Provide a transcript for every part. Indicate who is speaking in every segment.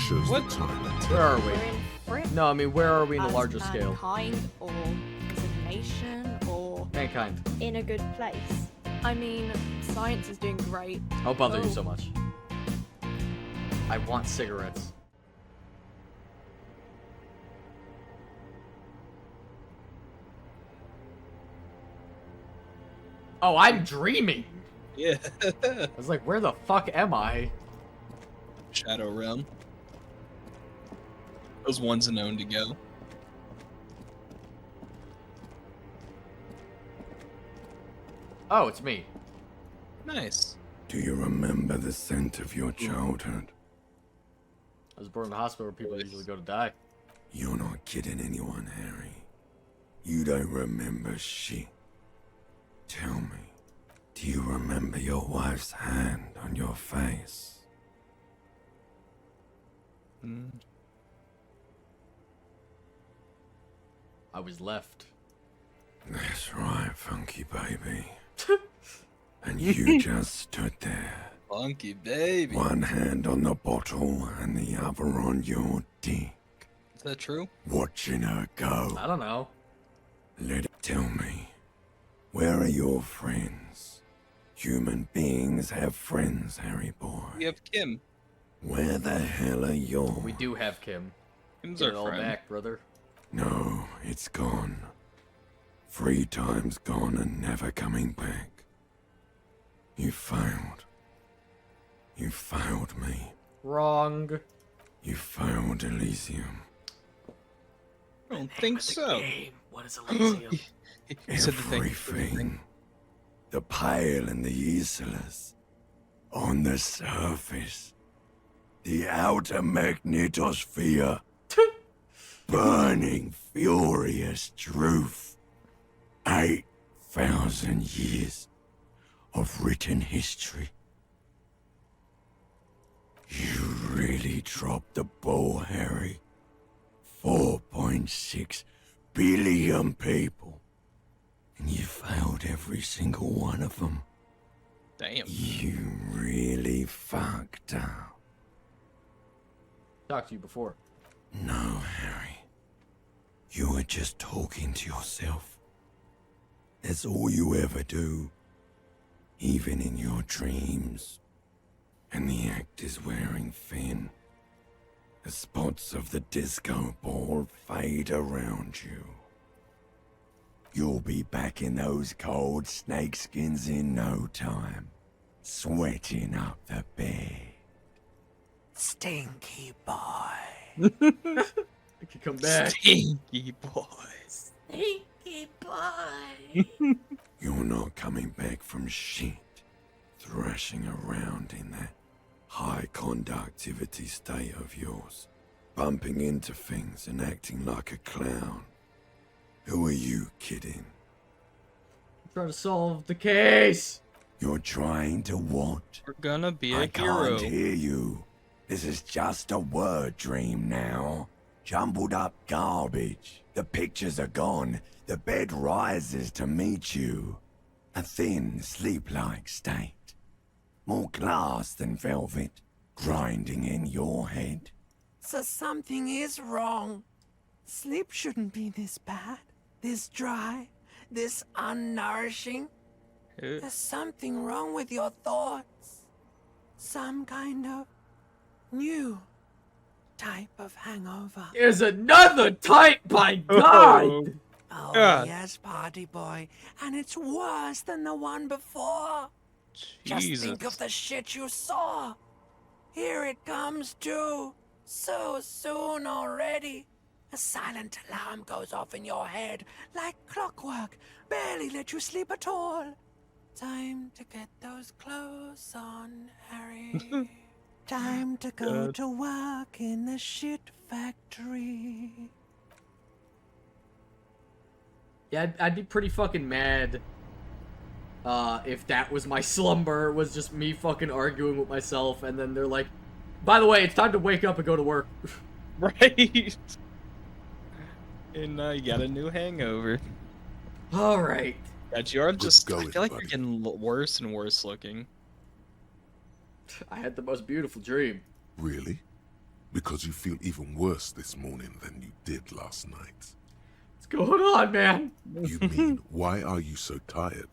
Speaker 1: shows
Speaker 2: What?
Speaker 1: the time.
Speaker 3: Where are we?
Speaker 4: We're in Britain.
Speaker 3: No, I mean, where are we in the
Speaker 4: As
Speaker 3: larger scale?
Speaker 4: mankind, or as a nation, or
Speaker 3: Mankind.
Speaker 4: in a good place. I mean, science is doing great.
Speaker 3: I'll bother you
Speaker 4: Oh.
Speaker 3: so much. I want cigarettes. Oh, I'm dreaming.
Speaker 2: Yeah.
Speaker 3: I was like, where the fuck am I?
Speaker 2: Shadow Realm. Those ones are known to go.
Speaker 3: Oh, it's me.
Speaker 2: Nice.
Speaker 5: Do you remember the scent of your childhood?
Speaker 3: I was born in the hospital where people usually go to die.
Speaker 5: You're not kidding anyone, Harry. You don't remember shit. Tell me, do you remember your wife's hand on your face?
Speaker 3: I was left.
Speaker 5: That's right, funky baby. And you just stood there,
Speaker 2: Funky baby.
Speaker 5: one hand on the bottle and the other on your dick,
Speaker 2: Is that true?
Speaker 5: watching her go.
Speaker 3: I don't know.
Speaker 5: Let it tell me, where are your friends? Human beings have friends, Harry boy.
Speaker 2: We have Kim.
Speaker 5: Where the hell are yours?
Speaker 3: We do have Kim.
Speaker 2: Kim's
Speaker 3: Get
Speaker 2: our
Speaker 3: it all
Speaker 2: friend.
Speaker 3: back, brother.
Speaker 5: No, it's gone. 3 times gone and never coming back. You failed. You failed me.
Speaker 3: Wrong.
Speaker 5: You failed Elysium.
Speaker 2: I don't think so.
Speaker 3: What is Elysium?
Speaker 2: He said the thing.
Speaker 5: Everything. The pale and the Isolas. On the surface. The outer magnetosphere. Burning, furious truth. 8,000 years of written history. You really dropped the ball, Harry. 4.6 billion people. And you failed every single one of them.
Speaker 2: Damn.
Speaker 5: You really fucked up.
Speaker 3: Talked to you before.
Speaker 5: No, Harry. You were just talking to yourself. That's all you ever do. Even in your dreams. And the act is wearing thin. The spots of the disco ball fade around you. You'll be back in those cold snakeskins in no time. Sweating up the bed. Stinky boy.
Speaker 3: I could come back.
Speaker 2: Stinky boys.
Speaker 4: Stinky boy.
Speaker 5: You're not coming back from shit. Thrashing around in that high conductivity state of yours. Bumping into things and acting like a clown. Who are you kidding?
Speaker 3: I'm trying to solve the case.
Speaker 5: You're trying to what?
Speaker 2: We're gonna be a
Speaker 5: I
Speaker 2: hero.
Speaker 5: can't hear you. This is just a word dream now. Jumbled up garbage. The pictures are gone. The bed rises to meet you. A thin, sleep-like state. More glass than velvet, grinding in your head. So something is wrong. Sleep shouldn't be this bad, this dry, this unnourishing. There's something wrong with your thoughts. Some kind of new type of hangover.
Speaker 3: There's another type, by God!
Speaker 5: Oh,
Speaker 2: God.
Speaker 5: yes, party boy. And it's worse than the one before. Just
Speaker 2: Jesus.
Speaker 5: think of the shit you saw. Here it comes too. So soon already. A silent alarm goes off in your head like clockwork. Barely let you sleep at all. Time to get those clothes on, Harry. Time to go
Speaker 2: God.
Speaker 5: to work in the shit factory.
Speaker 3: Yeah, I'd be pretty fucking mad if that was my slumber, was just me fucking arguing with myself, and then they're like, by the way, it's time to wake up and go to work.
Speaker 2: Right. And now you got a new hangover.
Speaker 3: Alright.
Speaker 2: God, you are just. I
Speaker 1: going,
Speaker 2: feel like
Speaker 1: buddy.
Speaker 2: you're getting worse and worse looking.
Speaker 3: I had the most beautiful dream.
Speaker 1: Really? Because you feel even worse this morning than you did last night.
Speaker 3: What's going on, man?
Speaker 1: You mean, why are you so tired?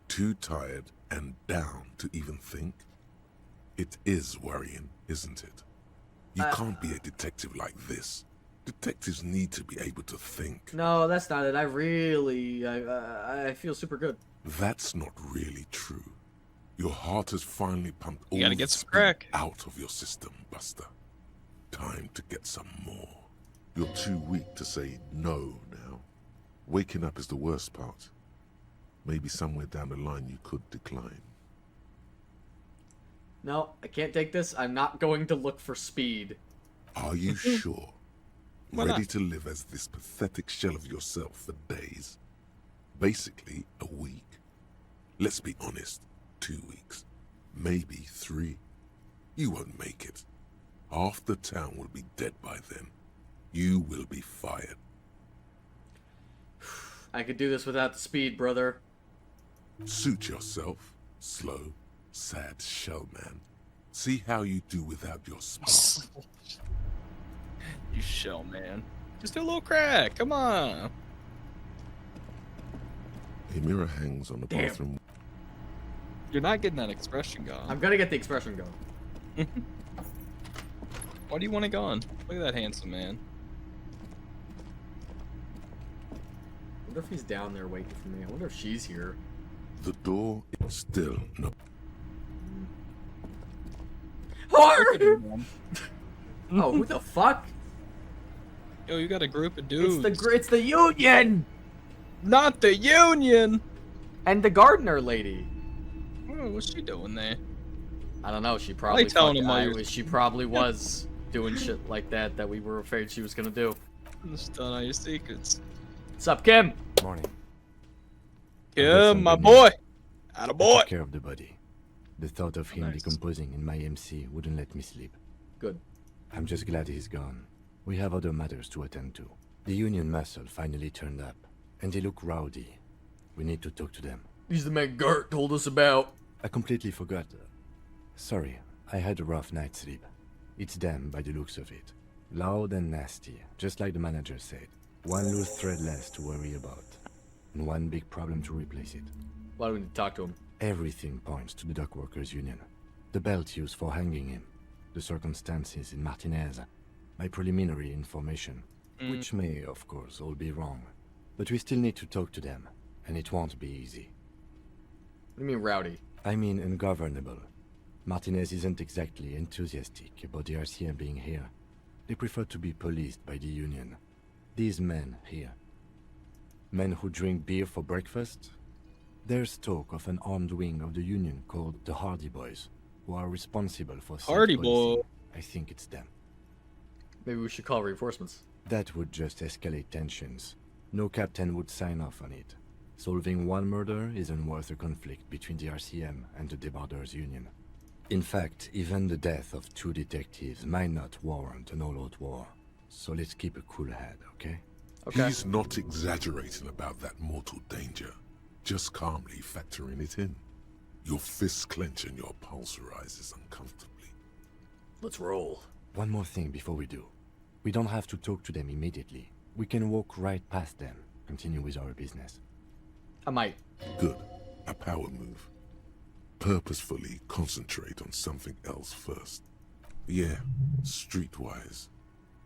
Speaker 1: Too tired and down to even think? It is worrying, isn't it? You can't be a detective like this. Detectives need to be able to think.
Speaker 3: No, that's not it. I feel super good.
Speaker 1: That's not really true. Your heart has finally pumped all
Speaker 2: gotta
Speaker 1: the
Speaker 2: get some
Speaker 1: speed
Speaker 2: crack.
Speaker 1: out of your system, Buster. Time to get some more. You're too weak to say no now. Waking up is the worst part. Maybe somewhere down the line you could decline.
Speaker 3: No, I can't take this. I'm not going to look for speed.
Speaker 1: Are you sure?
Speaker 2: Why
Speaker 1: Ready
Speaker 2: not?
Speaker 1: to live as this pathetic shell of yourself for days? Basically, a week. Let's be honest, 2 weeks. Maybe 3. You won't make it. Half the town will be dead by then. You will be fired.
Speaker 3: I could do this without the speed, brother.
Speaker 1: Suit yourself, slow, sad shell man. See how you do without your spark.
Speaker 2: You shell, man. Just do a little crack. Come on.
Speaker 1: A mirror hangs on the
Speaker 3: Damn.
Speaker 1: bathroom.
Speaker 2: You're not getting that expression gone.
Speaker 3: I'm gonna get the expression going.
Speaker 2: Why do you want it gone? Look at that handsome man.
Speaker 3: I wonder if he's down there waiting for me. I wonder if she's here.
Speaker 1: The door is still no.
Speaker 3: Oh, who the fuck?
Speaker 2: Yo, you got a group of dudes.
Speaker 3: It's the Union
Speaker 2: Not the Union!
Speaker 3: and the gardener lady.
Speaker 2: Oh, what's she doing there?
Speaker 3: I don't know. She probably
Speaker 2: telling him all your-
Speaker 3: she probably was doing shit like that we were afraid she was gonna do.
Speaker 2: Just telling all your secrets.
Speaker 3: What's up, Kim?
Speaker 6: Morning.
Speaker 2: Yeah,
Speaker 6: some
Speaker 2: my
Speaker 6: good
Speaker 2: boy!
Speaker 6: news.
Speaker 2: Atta
Speaker 6: I
Speaker 2: boy!
Speaker 6: took care of the body. The thought of him
Speaker 2: Nice.
Speaker 6: decomposing in my MC wouldn't let me sleep.
Speaker 3: Good.
Speaker 6: I'm just glad he's gone. We have other matters to attend to. The Union muscle finally turned up, and they look rowdy. We need to talk to them.
Speaker 3: He's the man Gert told us about.
Speaker 6: I completely forgot. Sorry, I had a rough night's sleep. It's them by the looks of it. Loud and nasty, just like the manager said. One loose thread less to worry about, and one big problem to replace it.
Speaker 3: Why do we need to talk to him?
Speaker 6: Everything points to the Dock Workers Union. The belt used for hanging him, the circumstances in Martinez, my preliminary information, which may, of course, all be wrong. But we still need to talk to them, and it won't be easy.
Speaker 3: What do you mean rowdy?
Speaker 6: I mean ungovernable. Martinez isn't exactly enthusiastic about the RCM being here. They prefer to be policed by the Union. These men here. Men who drink beer for breakfast? There's talk of an armed wing of the Union called the Hardy Boys, who are responsible for safe
Speaker 2: Hardy
Speaker 6: policing.
Speaker 2: Boy.
Speaker 6: I think it's them.
Speaker 3: Maybe we should call reinforcements.
Speaker 6: That would just escalate tensions. No captain would sign off on it. Solving one murder isn't worth a conflict between the RCM and the Debarders Union. In fact, even the death of 2 detectives might not warrant an all-out war. So let's keep a cool head, okay?
Speaker 3: Okay.
Speaker 1: He's not exaggerating about that mortal danger. Just calmly factoring it in. Your fists clench and your pulse rises uncomfortably.
Speaker 3: Let's roll.
Speaker 6: One more thing before we do. We don't have to talk to them immediately. We can walk right past them, continue with our business.
Speaker 3: I might.
Speaker 1: Good. A power move. Purposefully concentrate on something else first. Yeah, streetwise.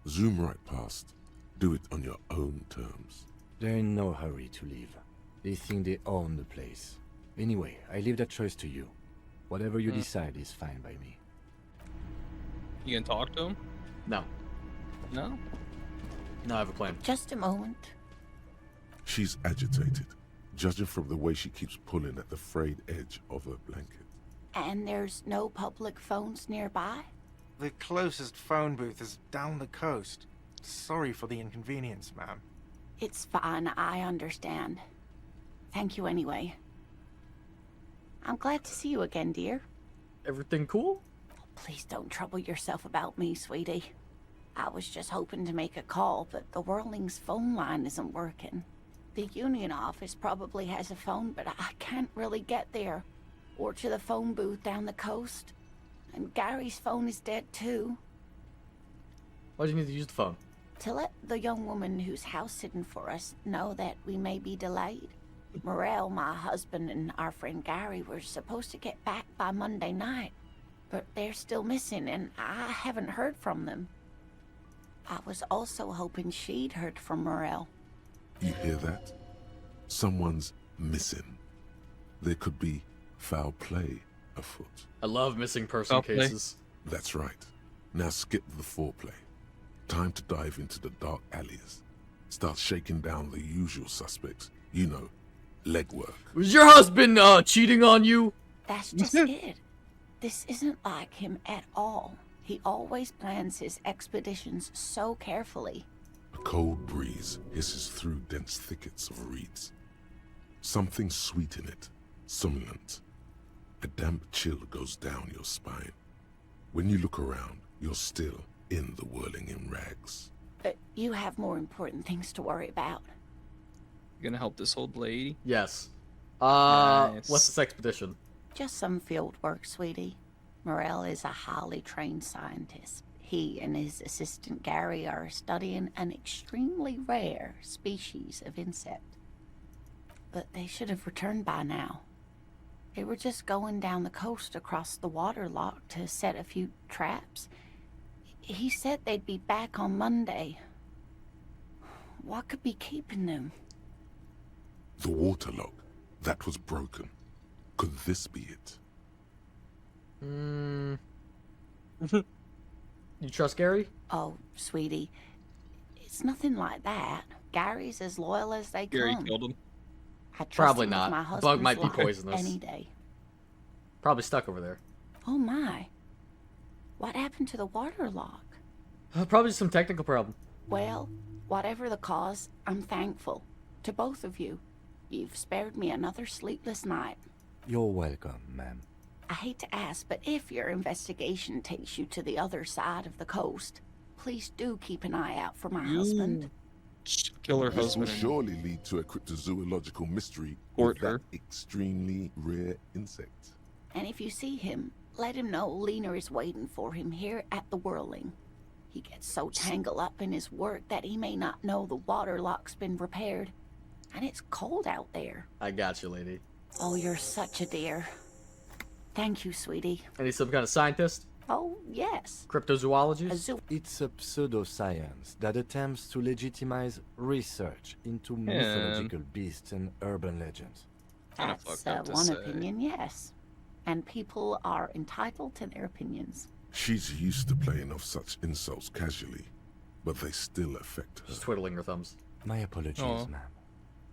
Speaker 1: Zoom right past. Do it on your own terms.
Speaker 6: They're in no hurry to leave. They think they own the place. Anyway, I leave that choice to you. Whatever you decide is fine by me.
Speaker 2: You gonna talk to him?
Speaker 3: No.
Speaker 2: No?
Speaker 3: No, I have a plan.
Speaker 7: Just a moment.
Speaker 1: She's agitated, judging from the way she keeps pulling at the frayed edge of her blanket.
Speaker 7: And there's no public phones nearby?
Speaker 8: The closest phone booth is down the coast. Sorry for the inconvenience, ma'am.
Speaker 7: It's fine, I understand. Thank you anyway. I'm glad to see you again, dear.
Speaker 3: Everything cool?
Speaker 7: Please don't trouble yourself about me, sweetie. I was just hoping to make a call, but the Whirling's phone line isn't working. The Union office probably has a phone, but I can't really get there. Or to the phone booth down the coast. And Gary's phone is dead too.
Speaker 3: Why do you need to use the phone?
Speaker 7: To let the young woman who's house sitting for us know that we may be delayed. Morel, my husband, and our friend Gary were supposed to get back by Monday night, but they're still missing, and I haven't heard from them. I was also hoping she'd heard from Morel.
Speaker 1: You hear that? Someone's missing. There could be foul play afoot.
Speaker 3: I love missing person
Speaker 2: Foul play.
Speaker 3: cases.
Speaker 1: That's right. Now skip the foreplay. Time to dive into the dark alleys. Start shaking down the usual suspects. You know, legwork.
Speaker 3: Was your husband cheating on you?
Speaker 7: That's just it. This isn't like him at all. He always plans his expeditions so carefully.
Speaker 1: A cold breeze hisses through dense thickets of reeds. Something sweet in it, somnolent. A damp chill goes down your spine. When you look around, you're still in the whirling in rags.
Speaker 7: You have more important things to worry about.
Speaker 2: You gonna help this old lady?
Speaker 3: Yes.
Speaker 2: Nice.
Speaker 3: What's this expedition?
Speaker 7: Just some field work, sweetie. Morel is a highly trained scientist. He and his assistant Gary are studying an extremely rare species of insect. But they should have returned by now. They were just going down the coast across the water lock to set a few traps. He said they'd be back on Monday. What could be keeping them?
Speaker 1: The waterlock, that was broken. Could this be it?
Speaker 3: You trust Gary?
Speaker 7: Oh, sweetie, it's nothing like that. Gary's as loyal as they
Speaker 2: Gary
Speaker 7: come.
Speaker 2: killed him.
Speaker 7: I trust
Speaker 3: Probably
Speaker 7: him with
Speaker 3: not.
Speaker 7: my
Speaker 3: The bug
Speaker 7: husband's
Speaker 3: might be
Speaker 7: life
Speaker 3: poisonous.
Speaker 7: any day.
Speaker 3: Probably stuck over there.
Speaker 7: Oh my. What happened to the water lock?
Speaker 3: Probably some technical problem.
Speaker 7: Well, whatever the cause, I'm thankful. To both of you. You've spared me another sleepless night.
Speaker 6: You're welcome, ma'am.
Speaker 7: I hate to ask, but if your investigation takes you to the other side of the coast, please do keep an eye out for my husband.
Speaker 2: Kill her
Speaker 1: This will
Speaker 2: husband.
Speaker 1: surely lead to a cryptozoological mystery
Speaker 2: Court
Speaker 1: with that
Speaker 2: her.
Speaker 1: extremely rare insect.
Speaker 7: And if you see him, let him know Lena is waiting for him here at the Whirling. He gets so tangled up in his work that he may not know the water lock's been repaired. And it's cold out there.
Speaker 3: I got you, lady.
Speaker 7: Oh, you're such a dear. Thank you, sweetie.
Speaker 3: And he's some kind of scientist?
Speaker 7: Oh, yes. A
Speaker 3: Cryptozoologist?
Speaker 7: zoo.
Speaker 6: It's a pseudoscience that attempts to legitimize research into mythological beasts and urban legends.
Speaker 2: Kinda
Speaker 7: That's
Speaker 2: fucked up to
Speaker 7: one
Speaker 2: say.
Speaker 7: opinion, yes. And people are entitled to their opinions.
Speaker 1: She's used to playing off such insults casually, but they still affect her.
Speaker 3: Just twiddling her thumbs.
Speaker 6: My apologies,
Speaker 2: Aw.
Speaker 6: ma'am.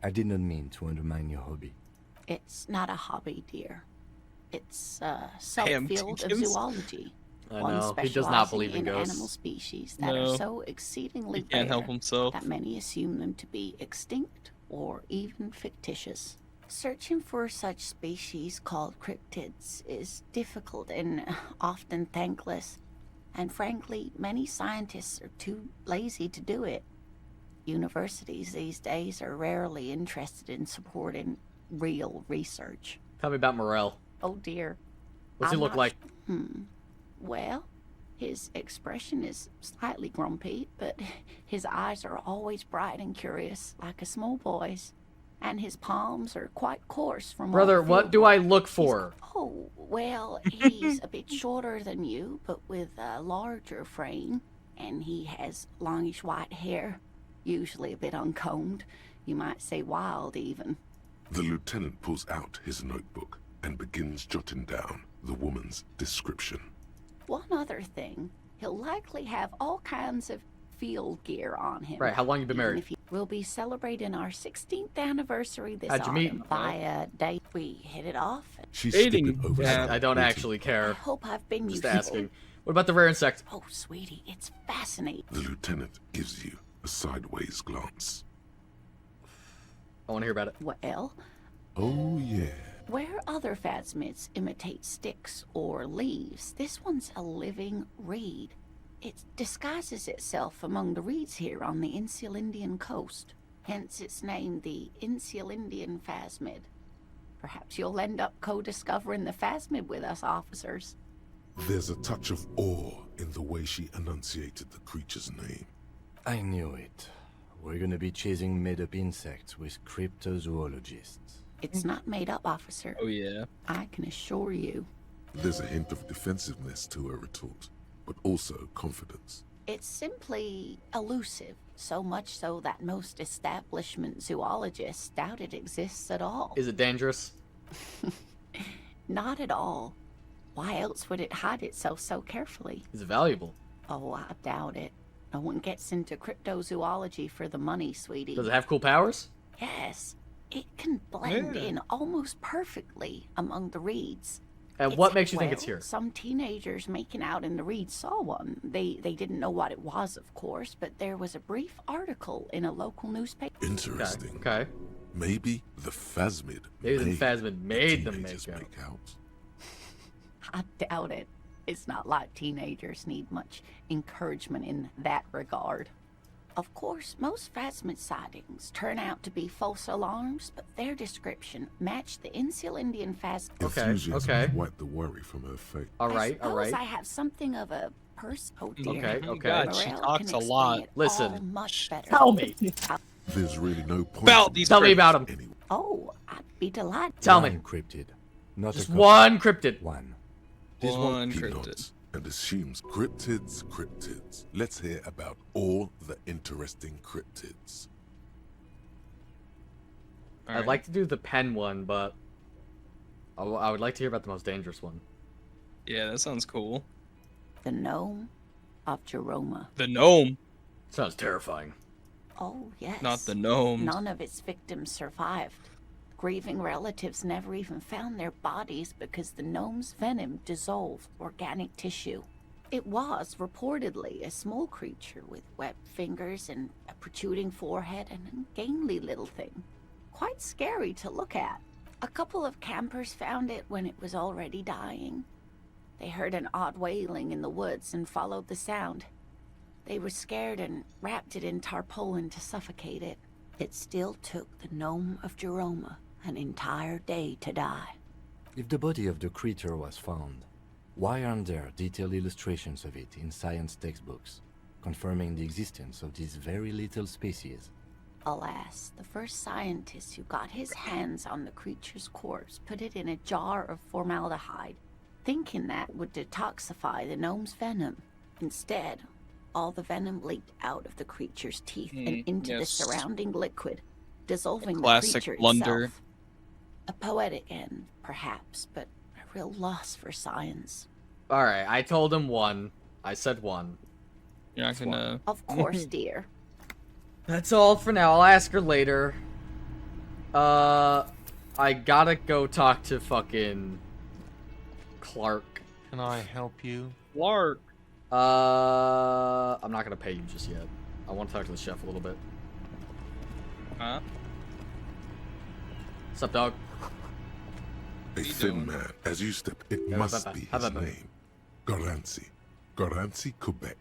Speaker 6: I did not mean to undermine your hobby.
Speaker 7: It's not a hobby, dear. It's a
Speaker 2: Damn,
Speaker 7: subfield of
Speaker 2: Jenkins.
Speaker 7: zoology.
Speaker 3: I
Speaker 7: One
Speaker 3: know. He does not
Speaker 7: specializing
Speaker 3: believe in
Speaker 7: in
Speaker 3: ghosts.
Speaker 7: animal species that
Speaker 2: No.
Speaker 7: are so exceedingly
Speaker 2: He can't help
Speaker 7: rare
Speaker 2: himself.
Speaker 7: that many assume them to be extinct or even fictitious. Searching for such species called cryptids is difficult and often thankless, and frankly, many scientists are too lazy to do it. Universities these days are rarely interested in supporting real research.
Speaker 3: Tell me about Morel.
Speaker 7: Oh dear.
Speaker 3: What's he
Speaker 7: I'm
Speaker 3: look
Speaker 7: not
Speaker 3: like?
Speaker 7: Well, his expression is slightly grumpy, but his eyes are always bright and curious, like a small boy's. And his palms are quite coarse from all
Speaker 3: Brother,
Speaker 7: the
Speaker 3: what
Speaker 7: field
Speaker 3: do
Speaker 7: work.
Speaker 3: I look
Speaker 7: He's-
Speaker 3: for?
Speaker 7: Oh, well, he's a bit shorter than you, but with a larger frame. And he has longish white hair, usually a bit uncombed. You might say wild, even.
Speaker 1: The lieutenant pulls out his notebook and begins jotting down the woman's description.
Speaker 7: One other thing, he'll likely have all kinds of field gear on him.
Speaker 3: Right, how long you been
Speaker 7: Even
Speaker 3: married?
Speaker 7: if we'll be celebrating our 16th anniversary this
Speaker 3: How'd you meet?
Speaker 7: autumn by a date we hit it off.
Speaker 1: She's
Speaker 2: Dating,
Speaker 1: skipping over
Speaker 2: yeah.
Speaker 1: some
Speaker 3: I don't
Speaker 1: 18
Speaker 3: actually
Speaker 7: I
Speaker 3: care.
Speaker 7: hope I've been
Speaker 3: Just
Speaker 7: useful.
Speaker 3: asking. What about the rare insect?
Speaker 7: Oh, sweetie, it's fascinating.
Speaker 1: The lieutenant gives you a sideways glance.
Speaker 3: I want to hear about it.
Speaker 7: Well,
Speaker 1: Oh yeah.
Speaker 7: where other phasmids imitate sticks or leaves, this one's a living reed. It disguises itself among the reeds here on the Insulindian coast. Hence its name, the Insulindian phasmid. Perhaps you'll end up co-discovering the phasmid with us, officers.
Speaker 1: There's a touch of awe in the way she enunciated the creature's name.
Speaker 6: I knew it. We're gonna be chasing made-up insects with cryptozoologists.
Speaker 7: It's not made up, officer.
Speaker 2: Oh yeah.
Speaker 7: I can assure you.
Speaker 1: There's a hint of defensiveness to her retort, but also confidence.
Speaker 7: It's simply elusive, so much so that most establishment zoologists doubt it exists at all.
Speaker 3: Is it dangerous?
Speaker 7: Not at all. Why else would it hide itself so carefully?
Speaker 3: Is it valuable?
Speaker 7: Oh, I doubt it. No one gets into cryptozoology for the money, sweetie.
Speaker 3: Does it have cool powers?
Speaker 7: Yes. It can blend in almost perfectly among the reeds.
Speaker 3: And what makes you think it's here?
Speaker 7: Some teenagers making out in the reeds saw one. They didn't know what it was, of course, but there was a brief article in a local newspaper.
Speaker 1: Interesting.
Speaker 3: Okay.
Speaker 1: Maybe the phasmid
Speaker 3: Maybe the phasmid made them
Speaker 1: teenagers
Speaker 3: make out.
Speaker 7: I doubt it. It's not like teenagers need much encouragement in that regard. Of course, most phasmid sightings turn out to be false alarms, but their description matched the Insular Indian phasmid.
Speaker 1: Enthusiasm
Speaker 3: okay.
Speaker 1: wiped the worry from her face.
Speaker 3: All right, all right.
Speaker 7: I have something of a Oh dear.
Speaker 3: Okay,
Speaker 2: Oh
Speaker 3: okay.
Speaker 2: God, she
Speaker 7: Morel
Speaker 2: talks
Speaker 7: can
Speaker 2: a lot.
Speaker 7: explain it
Speaker 3: Listen.
Speaker 7: all much better.
Speaker 3: Tell me.
Speaker 1: There's really no point
Speaker 2: About
Speaker 1: in
Speaker 2: these
Speaker 3: Tell me
Speaker 2: cryptids.
Speaker 3: about him.
Speaker 1: Anyway,
Speaker 7: Oh, I'd be delighted.
Speaker 3: Tell me.
Speaker 6: One cryptid. Not
Speaker 3: Just
Speaker 6: a couple.
Speaker 3: one cryptid.
Speaker 6: One.
Speaker 2: One
Speaker 1: he
Speaker 2: cryptid.
Speaker 1: nods and assumes cryptids. Let's hear about all the interesting cryptids.
Speaker 3: I'd
Speaker 2: Alright.
Speaker 3: like to do the pen one, but I would like to hear about the most dangerous one.
Speaker 2: Yeah, that sounds cool.
Speaker 7: The gnome of Jeroma.
Speaker 2: The gnome,
Speaker 3: Sounds terrifying.
Speaker 7: Oh, yes.
Speaker 2: not the gnomes.
Speaker 7: None of its victims survived. Grieving relatives never even found their bodies because the gnome's venom dissolved organic tissue. It was reportedly a small creature with webbed fingers and a protruding forehead and an ungainly little thing. Quite scary to look at. A couple of campers found it when it was already dying. They heard an odd wailing in the woods and followed the sound. They were scared and wrapped it in tarpaulin to suffocate it. It still took the gnome of Jeroma an entire day to die.
Speaker 6: If the body of the creature was found, why aren't there detailed illustrations of it in science textbooks, confirming the existence of this very little species?
Speaker 7: Alas, the first scientist who got his hands on the creature's corpse put it in a jar of formaldehyde, thinking that would detoxify the gnome's venom. Instead, all the venom leaked out of the creature's teeth and into the
Speaker 2: yes.
Speaker 7: surrounding liquid, dissolving the
Speaker 2: Classic
Speaker 7: creature
Speaker 2: blunder.
Speaker 7: itself. A poetic end, perhaps, but a real loss for science.
Speaker 3: Alright, I told him one. I said one.
Speaker 2: You're not gonna.
Speaker 7: Of course, dear.
Speaker 3: That's all for now. I'll ask her later. I gotta go talk to fucking Clark.
Speaker 8: Can I help you?
Speaker 2: Lark.
Speaker 3: I'm not gonna pay you just yet. I want to talk to the chef a little bit.
Speaker 2: Huh?
Speaker 3: What's up, dog?
Speaker 1: A
Speaker 2: you
Speaker 1: thin
Speaker 2: doing?
Speaker 1: man, as you step, it
Speaker 3: Yeah,
Speaker 1: must
Speaker 3: ba-
Speaker 1: be
Speaker 3: ba-
Speaker 1: his
Speaker 3: ba- ba-
Speaker 1: name. Garancy, Quebec.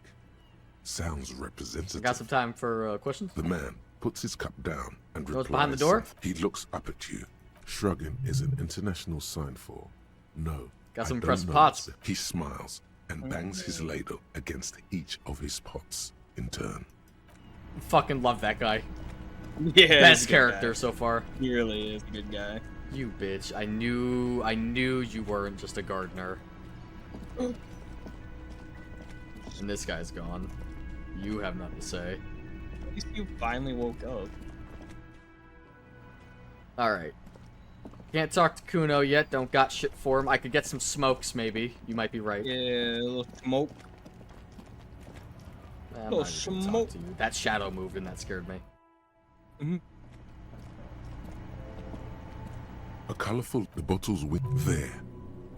Speaker 1: Sounds
Speaker 3: I
Speaker 1: representative.
Speaker 3: got some time for questions.
Speaker 1: The man puts his cup down and
Speaker 3: Goes
Speaker 1: replies.
Speaker 3: behind the door?
Speaker 1: He looks up at you. Shrugging is an international sign for no.
Speaker 3: Got
Speaker 1: I
Speaker 3: some
Speaker 1: don't
Speaker 3: impressive
Speaker 1: know.
Speaker 3: pots.
Speaker 1: He smiles and bangs his ladle against each of his pots in turn.
Speaker 3: Fucking love that guy.
Speaker 2: Yeah. he's a
Speaker 3: Best
Speaker 2: good
Speaker 3: character
Speaker 2: guy.
Speaker 3: so far.
Speaker 2: He really is a good guy.
Speaker 3: You bitch. I knew you weren't just a gardener. And this guy's gone. You have nothing to say.
Speaker 2: At least you finally woke up.
Speaker 3: Alright. Can't talk to Kuno yet. Don't got shit for him. I could get some smokes, maybe. You might be right.
Speaker 2: Yeah, a little smoke.
Speaker 3: I'm
Speaker 2: little
Speaker 3: not even gonna talk
Speaker 2: smoke.
Speaker 3: to you. That shadow moved and that scared me.
Speaker 1: A colorful, the bottles with there,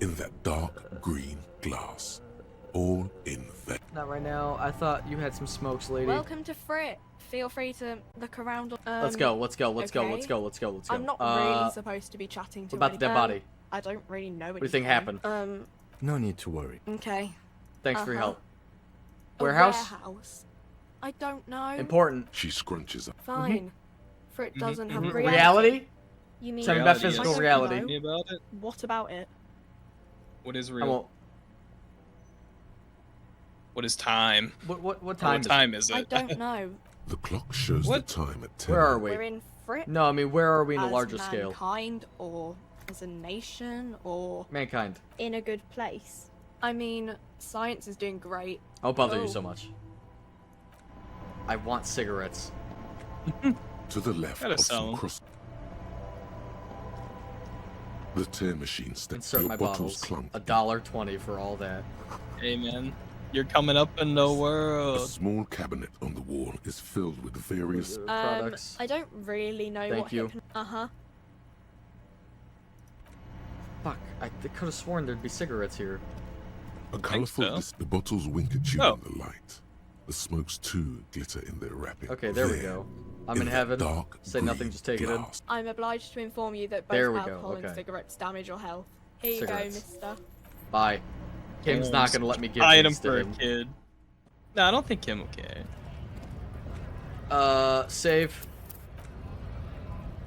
Speaker 1: in that dark green glass, all in that.
Speaker 3: Not right now. I thought you had some smokes, lady.
Speaker 4: Welcome to Frit. Feel free to look around.
Speaker 3: Let's go. Let's go.
Speaker 4: okay. I'm not really supposed to be chatting to
Speaker 3: What about the dead body?
Speaker 4: I don't really know
Speaker 3: What do you think happened?
Speaker 6: No need to worry.
Speaker 4: Okay.
Speaker 3: Thanks for your help.
Speaker 4: A
Speaker 3: Warehouse?
Speaker 4: warehouse. I don't know.
Speaker 3: Important.
Speaker 1: She scrunches up.
Speaker 4: Fine. Frit doesn't have reality.
Speaker 3: Reality?
Speaker 4: You mean
Speaker 3: Tell me about
Speaker 2: Reality,
Speaker 3: physical
Speaker 2: yes.
Speaker 3: reality.
Speaker 4: I don't
Speaker 2: Me about it.
Speaker 4: What about it?
Speaker 2: What is
Speaker 3: I
Speaker 2: real?
Speaker 3: won't.
Speaker 2: What is time?
Speaker 3: What time?
Speaker 2: What time is
Speaker 4: I
Speaker 2: it?
Speaker 4: don't know.
Speaker 1: The clock shows
Speaker 2: What?
Speaker 1: the time at 10.
Speaker 3: Where are we?
Speaker 4: We're in Frick.
Speaker 3: No, I mean, where are we in the
Speaker 4: as
Speaker 3: larger scale?
Speaker 4: mankind, or as a nation, or
Speaker 3: Mankind.
Speaker 4: in a good place. I mean, science is doing great.
Speaker 3: I'll bother you
Speaker 4: Oh.
Speaker 3: so much. I want cigarettes.
Speaker 1: To the left
Speaker 2: Gotta
Speaker 1: of
Speaker 2: sell
Speaker 1: some
Speaker 2: 'em.
Speaker 1: cross. The tear machine steps
Speaker 3: Insert
Speaker 1: your
Speaker 3: my
Speaker 1: bottles
Speaker 3: bottles.
Speaker 1: clunk.
Speaker 3: $1.20 for all that.
Speaker 2: Hey man, you're coming up in the
Speaker 1: A
Speaker 2: world.
Speaker 1: small cabinet on the wall is filled with various
Speaker 3: Products.
Speaker 4: I don't really know
Speaker 3: Thank
Speaker 4: what
Speaker 3: you.
Speaker 4: Uh-huh.
Speaker 3: Fuck, I could have sworn there'd be cigarettes here.
Speaker 1: A colourful
Speaker 2: so.
Speaker 1: the bottles wink at you
Speaker 2: Oh.
Speaker 1: in the light. The smokes too glitter in their wrapping.
Speaker 3: Okay, there we go. I'm in
Speaker 1: that
Speaker 3: heaven.
Speaker 1: dark
Speaker 3: Say nothing,
Speaker 1: green
Speaker 3: just take it in.
Speaker 1: glass.
Speaker 4: I'm obliged to inform you that both
Speaker 3: There we go,
Speaker 4: alcohol
Speaker 3: okay.
Speaker 4: and cigarettes damage your health. Here you
Speaker 3: Cigarettes.
Speaker 4: go, mister.
Speaker 3: Bye. Kim's not gonna let me give
Speaker 2: Item
Speaker 3: these to
Speaker 2: for a
Speaker 3: him.
Speaker 2: kid. No, I don't think Kim will care.
Speaker 3: Save.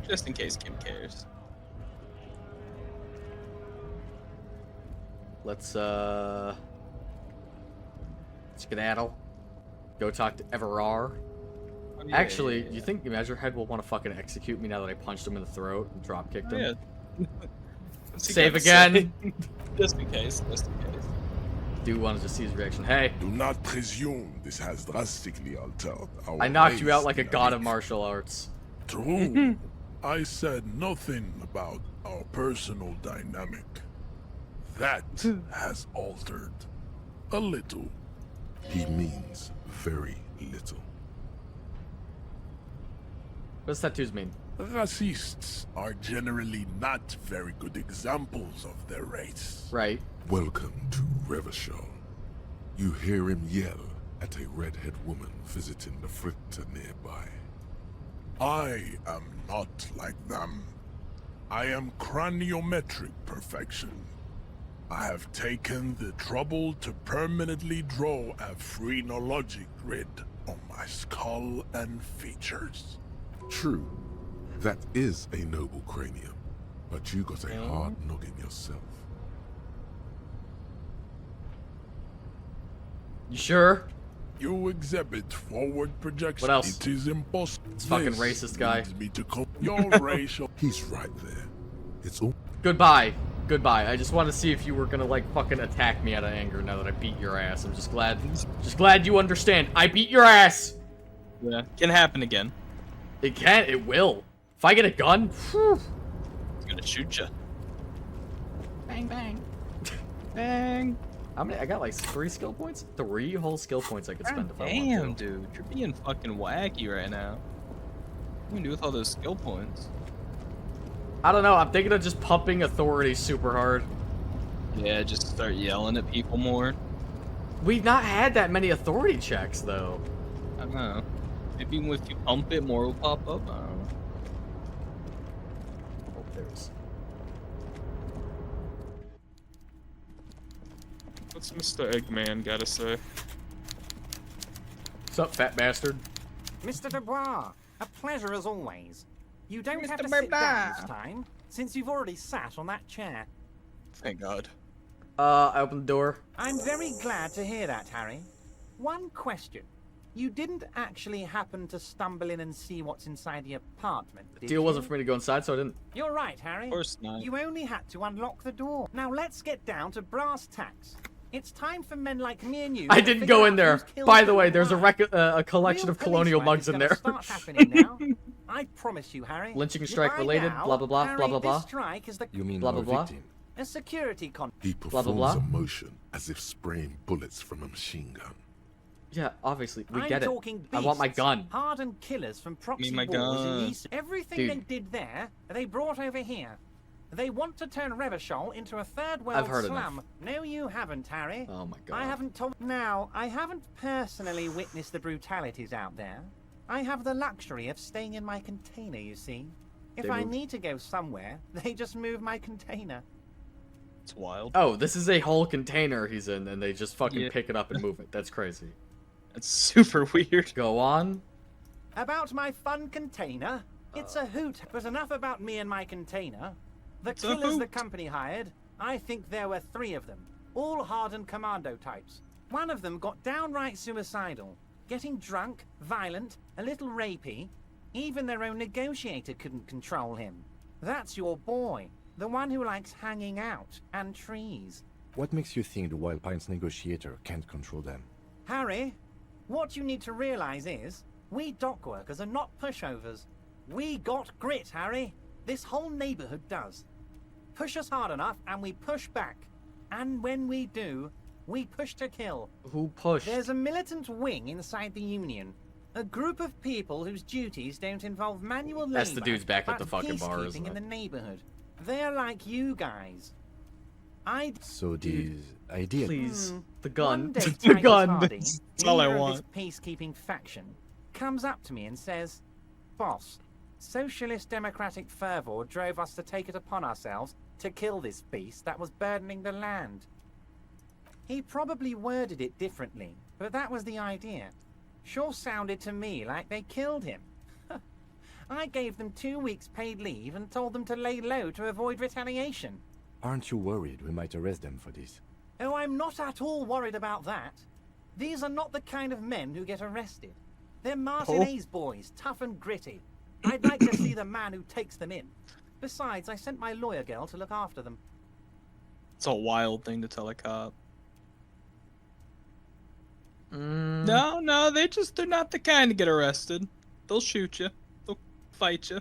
Speaker 2: Just in case Kim cares.
Speaker 3: Let's skedaddle. Go talk to Everar.
Speaker 2: Oh, yeah,
Speaker 3: Actually,
Speaker 2: yeah,
Speaker 3: you think Measurehead will want to fucking execute me now that I punched him in the throat and drop kicked
Speaker 2: Oh,
Speaker 3: him?
Speaker 2: yeah. What's he
Speaker 3: Save
Speaker 2: gotta
Speaker 3: again.
Speaker 2: say? Just in case. Just in case.
Speaker 3: Do want to just see his reaction. Hey,
Speaker 9: Do not presume this has drastically altered our
Speaker 3: I knocked you
Speaker 9: ways
Speaker 3: out like a
Speaker 9: in
Speaker 3: god of
Speaker 9: week.
Speaker 3: martial arts.
Speaker 9: True. I said nothing about our personal dynamic. That has altered. A little.
Speaker 1: He means very little.
Speaker 3: What does tattoos mean?
Speaker 9: Racists are generally not very good examples of their race.
Speaker 3: Right.
Speaker 1: Welcome to Revachol. You hear him yell at a redhead woman visiting the fritter nearby.
Speaker 9: I am not like them. I am craniometric perfection. I have taken the trouble to permanently draw a phrenologic grid on my skull and features.
Speaker 1: True, that is a noble cranium, but you got a hard noggin yourself.
Speaker 3: You sure?
Speaker 9: You exhibit forward projection.
Speaker 3: What else?
Speaker 9: It is impossible.
Speaker 3: This fucking racist guy.
Speaker 9: leads me to your racial.
Speaker 1: He's right there. It's all
Speaker 3: Goodbye. Goodbye. I just wanted to see if you were gonna like fucking attack me out of anger now that I beat your ass. I'm just glad you understand. I beat your ass.
Speaker 2: Yeah, can happen again.
Speaker 3: It can. It will. If I get a gun, whew.
Speaker 2: He's gonna shoot you.
Speaker 3: Bang bang. Bang. How many? I got like 3 skill points. 3 whole skill points I could spend if I
Speaker 2: Damn,
Speaker 3: want to.
Speaker 2: dude, you're being fucking wacky right now. What are you gonna do with all those skill points?
Speaker 3: I don't know. I'm thinking of just pumping authority super hard.
Speaker 2: Yeah, just start yelling at people more.
Speaker 3: We've not had that many authority checks though.
Speaker 2: I don't know. Maybe if you pump it, more will pop up. I don't know.
Speaker 3: Oh, there's.
Speaker 2: What's Mr. Eggman gotta say?
Speaker 3: What's up, fat bastard?
Speaker 10: Mr. Dubois, a pleasure as always. You don't have to
Speaker 2: Mr.
Speaker 10: sit down this time, since you've already sat on that chair.
Speaker 2: Thank God.
Speaker 3: I opened the door.
Speaker 10: I'm very glad to hear that, Harry. One question. You didn't actually happen to stumble in and see what's inside the apartment, did
Speaker 3: Deal
Speaker 10: you?
Speaker 3: wasn't for me to go inside, so I didn't.
Speaker 10: You're right, Harry.
Speaker 2: Of course not.
Speaker 10: You only had to unlock the door. Now let's get down to brass tacks. It's time for men like me and you.
Speaker 3: I
Speaker 10: to
Speaker 3: didn't
Speaker 10: figure
Speaker 3: go
Speaker 10: out
Speaker 3: in there.
Speaker 10: who's killed
Speaker 3: By the
Speaker 10: who
Speaker 3: way,
Speaker 10: and
Speaker 3: there's
Speaker 10: why.
Speaker 3: a collection
Speaker 10: Real
Speaker 3: of colonial
Speaker 10: police work
Speaker 3: mugs
Speaker 10: is
Speaker 3: in
Speaker 10: gonna
Speaker 3: there.
Speaker 10: Start happening now. I promise you, Harry.
Speaker 3: Lynching
Speaker 10: By
Speaker 3: strike related,
Speaker 10: now,
Speaker 3: blah, blah, blah,
Speaker 10: Harry,
Speaker 3: blah, blah, blah.
Speaker 10: This strike is the
Speaker 6: You mean
Speaker 3: Blah,
Speaker 6: our
Speaker 3: blah, blah.
Speaker 6: victim?
Speaker 10: a security con.
Speaker 1: He
Speaker 3: Blah,
Speaker 1: performs
Speaker 3: blah, blah.
Speaker 1: a motion as if spraying bullets from a machine gun.
Speaker 3: Yeah, obviously, we
Speaker 10: I'm
Speaker 3: get it.
Speaker 10: talking
Speaker 3: I want my
Speaker 10: beasts,
Speaker 3: gun.
Speaker 10: Hardened killers from proxy
Speaker 2: my
Speaker 10: wars in
Speaker 2: gun.
Speaker 10: the East. Everything
Speaker 3: Dude.
Speaker 10: they did there, they brought over here. They want to turn Revachol into a third world
Speaker 3: I've heard
Speaker 10: slum. No, you haven't, Harry.
Speaker 3: Oh my god.
Speaker 10: I haven't told. Now, I haven't personally witnessed the brutalities out there. I have the luxury of staying in my container, you see. If
Speaker 3: They
Speaker 10: I
Speaker 3: move-
Speaker 10: need to go somewhere, they just move my container.
Speaker 2: It's wild.
Speaker 3: Oh, this is a whole container he's in, and they just fucking
Speaker 2: Yeah.
Speaker 3: pick it up and move it. That's crazy.
Speaker 2: That's super weird.
Speaker 3: Go on.
Speaker 10: About my fun container? It's a hoot, but enough about me and my container. The
Speaker 2: It's a
Speaker 10: killers the
Speaker 2: hoot.
Speaker 10: company hired, I think there were 3 of them. All hardened commando types. One of them got downright suicidal, getting drunk, violent, a little rapey. Even their own negotiator couldn't control him. That's your boy, the one who likes hanging out and trees.
Speaker 6: What makes you think the Wild Pines negotiator can't control them?
Speaker 10: Harry, what you need to realize is, we dock workers are not pushovers. We got grit, Harry. This whole neighborhood does. Push us hard enough and we push back. And when we do, we push to kill.
Speaker 3: Who pushed?
Speaker 10: There's a militant wing inside the Union. A group of people whose duties don't involve manual labor.
Speaker 3: That's the dudes back at
Speaker 10: but
Speaker 3: the fucking bar,
Speaker 10: peacekeeping
Speaker 3: isn't
Speaker 10: in
Speaker 3: it?
Speaker 10: the neighborhood. They're like you guys.
Speaker 6: So these ideas.
Speaker 3: Please, the gun.
Speaker 10: One day,
Speaker 2: The
Speaker 10: Titus
Speaker 2: gun.
Speaker 10: Hardy,
Speaker 2: That's all I
Speaker 10: leader of
Speaker 2: want.
Speaker 10: this peacekeeping faction, comes up to me and says, "Boss, socialist democratic fervor drove us to take it upon ourselves to kill this beast that was burdening the land." He probably worded it differently, but that was the idea. Sure sounded to me like they killed him. I gave them 2 weeks paid leave and told them to lay low to avoid retaliation.
Speaker 6: Aren't you worried we might arrest them for this?
Speaker 10: Oh, I'm not at all worried about that. These are not the kind of men who get arrested. They're Martinez boys, tough and gritty. I'd like to see the man who takes them in. Besides, I sent my lawyer girl to look after them.
Speaker 2: It's a wild thing to tell a cop.
Speaker 3: Mm,
Speaker 2: No, they're not the kind to get arrested. They'll shoot you. They'll fight you.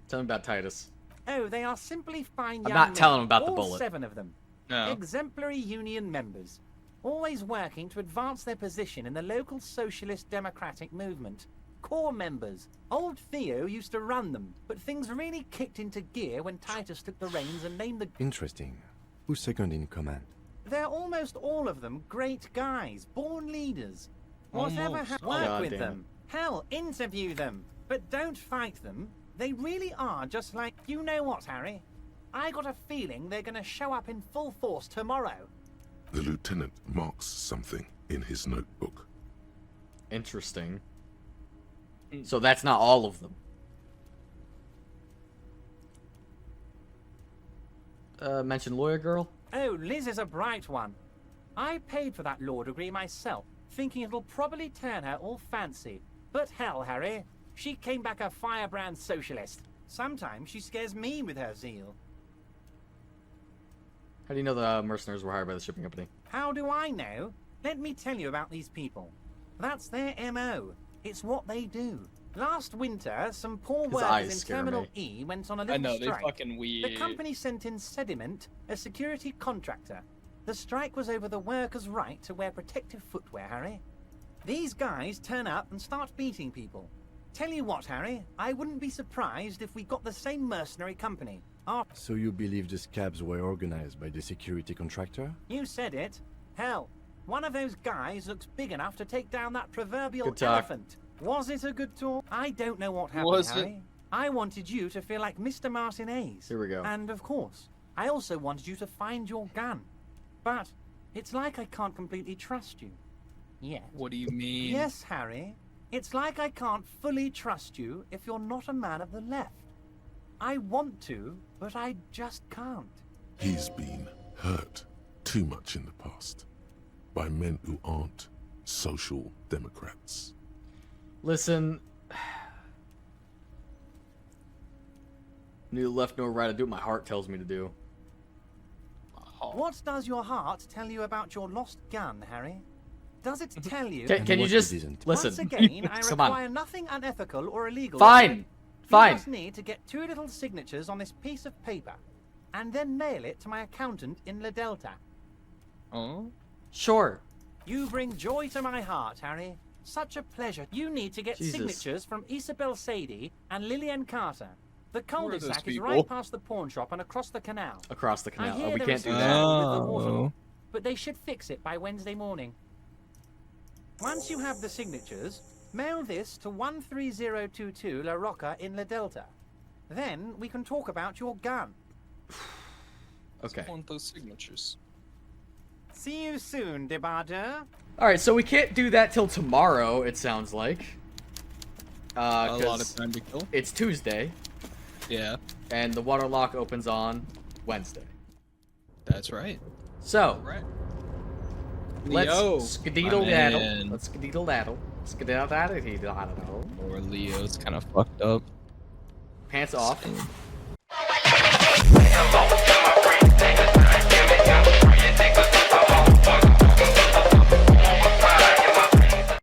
Speaker 3: Tell me about Titus.
Speaker 10: Oh, they are simply fine
Speaker 3: I'm
Speaker 10: young
Speaker 3: not
Speaker 10: men,
Speaker 3: telling him about the
Speaker 10: all
Speaker 3: bullet.
Speaker 10: 7 of them.
Speaker 2: No.
Speaker 10: Exemplary union members. Always working to advance their position in the local socialist democratic movement. Core members. Old Theo used to run them, but things really kicked into gear when Titus took the reins and named the...
Speaker 6: Interesting. Who's second in command?
Speaker 10: They're almost all of them great guys, born leaders. Whatever
Speaker 2: Almost.
Speaker 10: work
Speaker 3: God
Speaker 10: with
Speaker 3: damn
Speaker 10: them. Hell, interview them. But don't fight them. They really are just like... You know what, Harry? I got a feeling they're gonna show up in full force tomorrow.
Speaker 1: The lieutenant marks something in his notebook.
Speaker 3: Interesting. So that's not all of them. Mention lawyer girl?
Speaker 10: Oh, Liz is a bright one. I paid for that law degree myself, thinking it'll probably turn her all fancy. But hell, Harry, she came back a firebrand socialist. Sometimes she scares me with her zeal.
Speaker 3: How do you know the mercenaries were hired by the shipping company?
Speaker 10: How do I know? Let me tell you about these people. That's their MO. It's what they do. Last winter, some poor
Speaker 3: His
Speaker 10: workers
Speaker 3: eyes
Speaker 10: in
Speaker 3: scare
Speaker 10: Terminal
Speaker 3: me.
Speaker 10: E went on a
Speaker 2: I
Speaker 10: little
Speaker 2: know, they're
Speaker 10: strike.
Speaker 2: fucking weird.
Speaker 10: The company sent in Sediment, a security contractor. The strike was over the workers' right to wear protective footwear, Harry. These guys turn up and start beating people. Tell you what, Harry, I wouldn't be surprised if we got the same mercenary company.
Speaker 6: So you believe the scabs were organized by the security contractor?
Speaker 10: You said it. Hell, one of those guys looks big enough to take down that proverbial
Speaker 3: Good talk.
Speaker 10: elephant. Was it a good talk? I don't know what happened,
Speaker 2: Was it?
Speaker 10: Harry. I wanted you to feel like Mr. Martinez.
Speaker 3: Here we go.
Speaker 10: And of course, I also wanted you to find your gun. But it's like I can't completely trust you. Yet.
Speaker 2: What do you mean?
Speaker 10: Yes, Harry. It's like I can't fully trust you if you're not a man of the left. I want to, but I just can't.
Speaker 1: He's been hurt too much in the past by men who aren't social democrats.
Speaker 3: Listen. Neither left nor right. I do what my heart tells me to do.
Speaker 10: What does your heart tell you about your lost gun, Harry? Does it tell you...
Speaker 3: Can you
Speaker 6: what
Speaker 3: just
Speaker 6: it isn't.
Speaker 3: listen?
Speaker 10: Once again, I
Speaker 3: Come on.
Speaker 10: require nothing unethical or illegal.
Speaker 3: Fine. Fine.
Speaker 10: You just need to get 2 little signatures on this piece of paper, and then mail it to my accountant in La Delta.
Speaker 2: Oh?
Speaker 3: Sure.
Speaker 10: You bring joy to my heart, Harry. Such a pleasure. You need to get
Speaker 3: Jesus.
Speaker 10: signatures from Isabel Sadie and Lillian Carter. The
Speaker 2: Who are those
Speaker 10: cul-de-sac is
Speaker 2: people?
Speaker 10: right past the pawn shop and across the canal.
Speaker 3: Across the
Speaker 10: I
Speaker 3: canal.
Speaker 10: hear
Speaker 3: Oh, we
Speaker 10: there
Speaker 3: can't
Speaker 10: is
Speaker 3: do
Speaker 10: some
Speaker 3: that.
Speaker 10: trouble with the water law,
Speaker 2: Oh.
Speaker 10: but they should fix it by Wednesday morning. Once you have the signatures, mail this to 13022 La Rocca in La Delta. Then we can talk about your gun.
Speaker 3: Okay.
Speaker 2: I want those signatures.
Speaker 10: See you soon, Debardeur.
Speaker 3: Alright, so we can't do that till tomorrow, it sounds like.
Speaker 2: A lot
Speaker 3: 'Cause
Speaker 2: of time to kill.
Speaker 3: it's Tuesday,
Speaker 2: Yeah,
Speaker 3: and the water lock opens on Wednesday.
Speaker 2: that's right.
Speaker 3: So,
Speaker 2: Right. Leo,
Speaker 3: Let's skedaddle daddle.
Speaker 2: man.
Speaker 3: Let's skedaddle daddle. Skedaddle daddle.
Speaker 2: Or Leo's kind of fucked up.
Speaker 3: Pants off.
Speaker 2: Same.